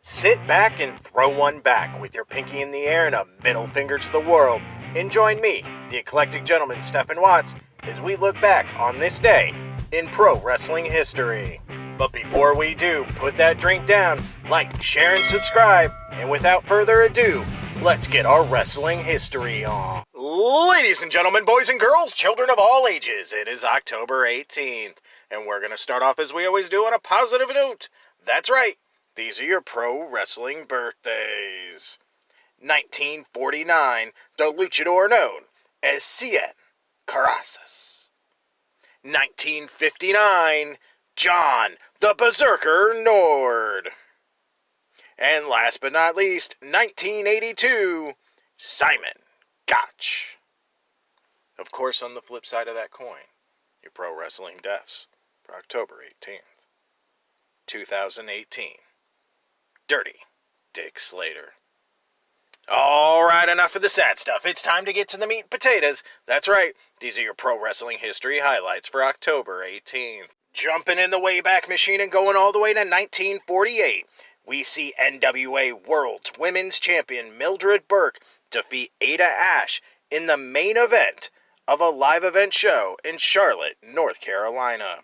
Sit back and throw one back with your pinky in the air and a middle finger to the world, and join me, the eclectic gentleman Stephen Watts, as we look back on this day in pro wrestling history. But before we do, put that drink down, like, share, and subscribe, and without further ado, let's get our wrestling history on. Ladies and gentlemen, boys and girls, children of all ages, it is October 18th, and we're going to start off as we always do on a positive note. That's right, these are your pro wrestling birthdays. 1949, the luchador known as Cien Carrasas. 1959, John the Berserker Nord. And last but not least, 1982, Simon Gotch. Of course, on the flip side of that coin, your pro wrestling deaths for October 18th, 2018, Dirty Dick Slater. Alright, enough of the sad stuff. It's time to get to the meat and potatoes. That's right, these are your pro wrestling history highlights for October 18th. Jumping in the Wayback Machine and going all the way to 1948, we see NWA World's Women's Champion Mildred Burke defeat Ada Ash in the main event of a live event show in Charlotte, North Carolina.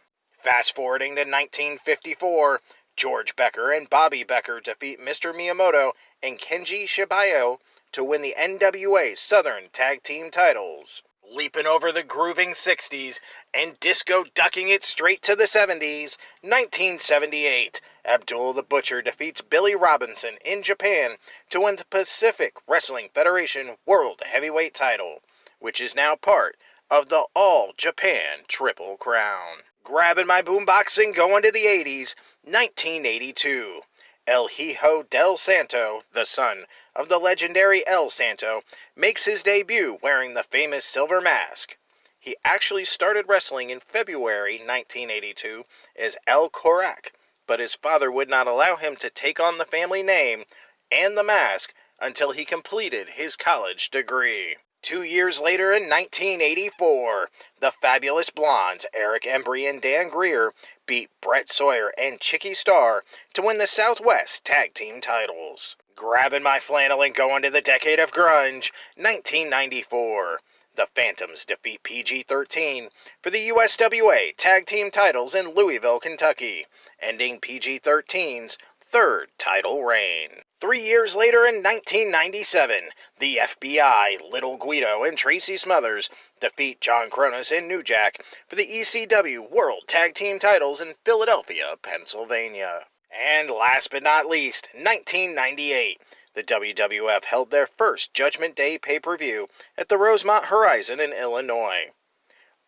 Fast forwarding to 1954, George Becker and Bobby Becker defeat Mr. Miyamoto and Kenji Shibayo to win the NWA Southern Tag Team titles. Leaping over the grooving 60s and disco ducking it straight to the 70s, 1978, Abdul the Butcher defeats Billy Robinson in Japan to win the Pacific Wrestling Federation World Heavyweight title, which is now part of the All Japan Triple Crown. Grabbing my boombox and going to the 80s, 1982. El Hijo del Santo, the son of the legendary El Santo, makes his debut wearing the famous silver mask. He actually started wrestling in February 1982 as El Corac, but his father would not allow him to take on the family name and the mask until he completed his college degree. 2 years later in 1984, the Fabulous Blondes, Eric Embry and Dan Greer, beat Brett Sawyer and Chicky Starr to win the Southwest Tag Team titles. Grabbing my flannel and going to the decade of grunge, 1994. The Phantoms defeat PG-13 for the USWA Tag Team titles in Louisville, Kentucky, ending PG-13's third title reign. 3 years later in 1997, the FBI, Little Guido and Tracy Smothers defeat John Kronus and New Jack for the ECW World Tag Team titles in Philadelphia, Pennsylvania. And last but not least, 1998, the WWF held their first Judgment Day pay-per-view at the Rosemont Horizon in Illinois.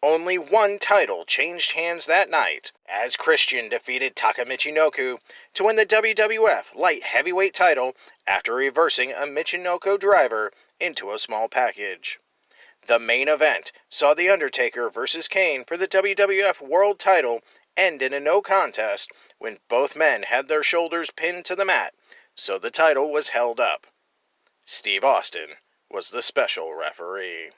Only one title changed hands that night, as Christian defeated Taka Michinoku to win the WWF Light Heavyweight title after reversing a Michinoku driver into a small package. The main event saw The Undertaker vs. Kane for the WWF World title end in a no contest when both men had their shoulders pinned to the mat, so the title was held up. Steve Austin was the special referee.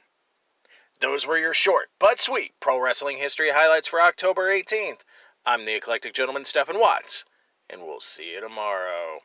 Those were your short but sweet pro wrestling history highlights for October 18th. I'm the eclectic gentleman Stephen Watts, and we'll see you tomorrow.